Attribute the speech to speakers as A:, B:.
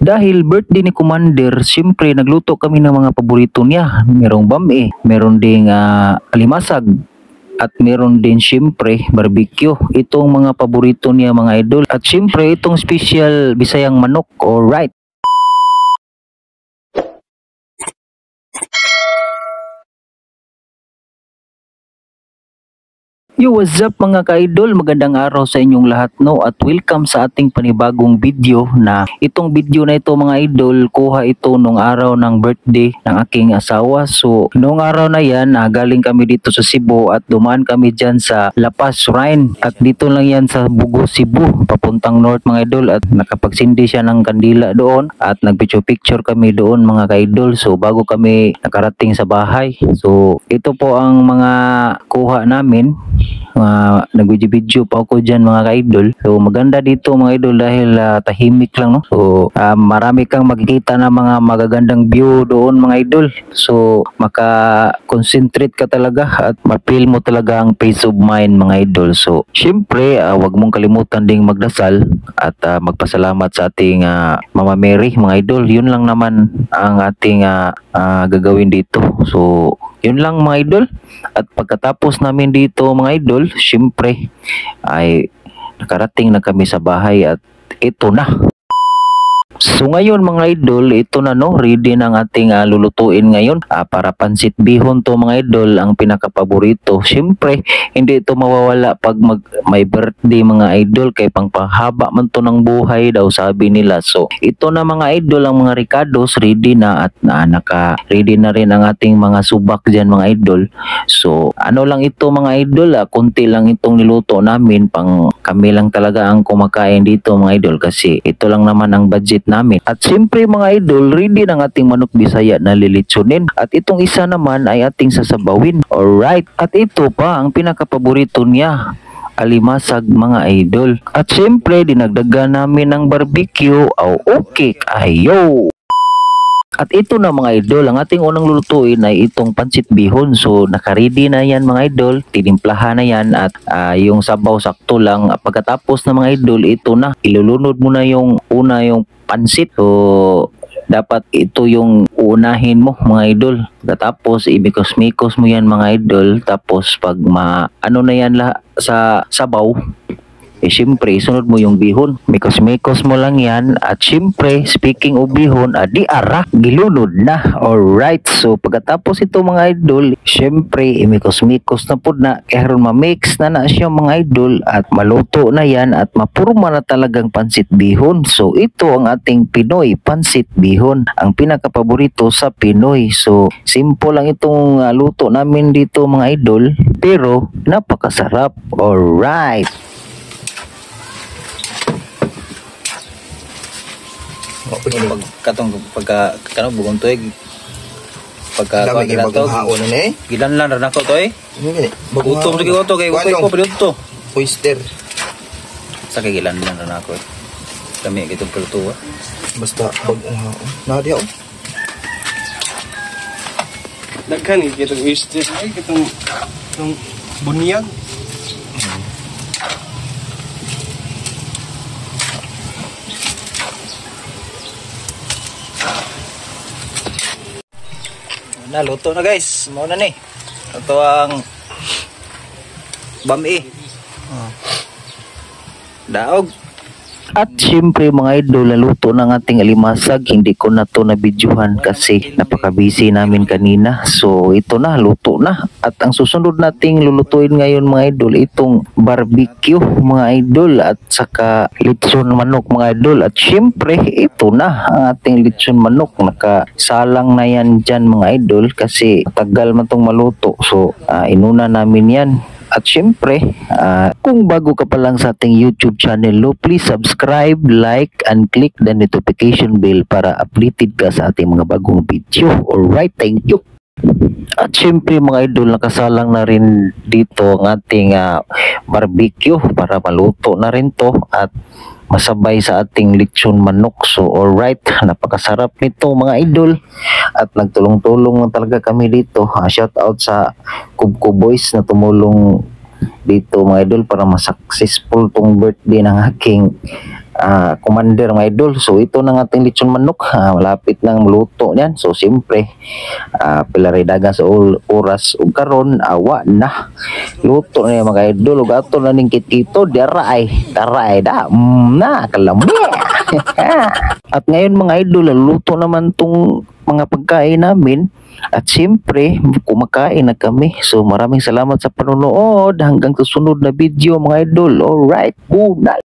A: Dahil birthday ni Commander, siyempre nagluto kami ng mga paborito niya. Merong bami, meron ding alimasag, at meron din siyempre barbecue. Itong mga paborito niya mga idol. At siyempre itong special Bisayang manok. Alright. Yo, what's up mga ka-idol? Magandang araw sa inyong lahat no, at welcome sa ating panibagong video. Na itong video na ito mga idol, kuha ito nung araw ng birthday ng aking asawa. So nung araw na yan, galing kami dito sa Cebu at dumaan kami dyan sa La Paz Shrine. At dito lang yan sa Bugo, Cebu, papuntang north mga idol. At nakapagsindi siya ng kandila doon at nagpicture-picture kami doon mga ka-idol. So bago kami nakarating sa bahay, so ito po ang mga kuha namin. Nag-video pa ako dyan mga ka-idol. So maganda dito mga idol dahil tahimik lang no. So marami kang makikita na mga magagandang view doon mga idol. So maka-concentrate ka talaga at ma-feel mo talaga ang peace of mind mga idol. So syempre wag mong kalimutan ding magdasal at magpasalamat sa ating Mama Mary mga idol. Yun lang naman ang ating gagawin dito. So yun lang mga idol. At pagkatapos namin dito mga idol, syempre ay nakarating na kami sa bahay at ito na. So ngayon mga idol, ito na no, ready ng ating lulutuin ngayon. Para pansit bihon to mga idol, ang pinakapaborito. Siyempre, hindi ito mawawala pag may birthday mga idol, kay pangpahaba man to ng buhay daw sabi nila. So ito na mga idol, ang mga ricados ready na at naka-ready na rin ang ating mga subak dyan mga idol. So ano lang ito mga idol, kunti lang itong niluto namin, pang kami lang talaga ang kumakain dito mga idol kasi ito lang naman ang budget namin. At siyempre mga idol, ready ng ating manok Bisaya na lilitsunin. At itong isa naman ay ating sasabawin. Alright. At ito pa ang pinakapaborito niya, alimasag mga idol. At siyempre dinagdagan namin ng barbecue. Okay kayo. At ito na mga idol, ang ating unang lulutuin ay itong pansit bihon. So naka-ready na yan mga idol, tinimplahan na yan at yung sabaw sakto lang. Pagkatapos na mga idol, ito na, ilulunod mo na yung pansit. So dapat ito yung unahin mo mga idol. Tapos imikos-mikos mo yan mga idol. Tapos pag ano na yan sa sabaw, siyempre sunod mo yung bihon, mikos-mikos mo lang yan. At siyempre speaking of bihon, di ara gilunod na. Alright, so pagkatapos ito mga idol, siyempre imikos-mikos na po na karon ma-mix na siya mga idol at maluto na yan at mapurma na talagang pansit bihon. So ito ang ating Pinoy pansit bihon, ang pinakapaborito sa Pinoy. So simple lang itong luto namin dito mga idol, pero napakasarap. Alright. Pagka bugong tuig pagka gilan lang ran ako toy utom lagi ko to kay ko pud to oyster sa kay gilan lang ran ako kami gitong puluto
B: basta bagong haon na diha daghan gitong oyster ay gitong bunyag.
A: Luto na guys, muna ni. Ito ang bami. Daog. At siyempre mga idol, naluto ng ating alimasag. Hindi ko na to nabidyohan kasi napaka-busy namin kanina. So ito na, luto na. At ang susunod nating lulutuin ngayon mga idol, itong barbecue mga idol at saka litson manok mga idol. At siyempre ito na ang ating litson manok. Nakasalang na yan dyan mga idol kasi tagal man tong maluto. So inuna namin yan. At syempre, kung bago ka pa lang sa ating YouTube channel, please subscribe, like, and click the notification bell para updated ka sa ating mga bagong video. Alright, thank you. At syempre mga idol, nakasalang na rin dito ang ating barbecue para maluto na rin to at masabay sa ating lechon manok. So alright, napakasarap nito mga idol at nagtulong-tulong na talaga kami dito. Shout out sa Kubko Boys na tumulong dito mga idol para masuccessful tong birthday ng aking commander mga idol. So ito na ating lechon manok, malapit nang luto niyan. So siyempre pilari dagan sa oras ug karon awa na luto na yan, mga idol. Ug ato na ning kitito daray da na kalami. At ngayon mga idol, luto naman tong mga pagkain namin. At siyempre, kumakain na kami. So maraming salamat sa panonood. Hanggang sa sunod na video mga idol. Alright, bunay!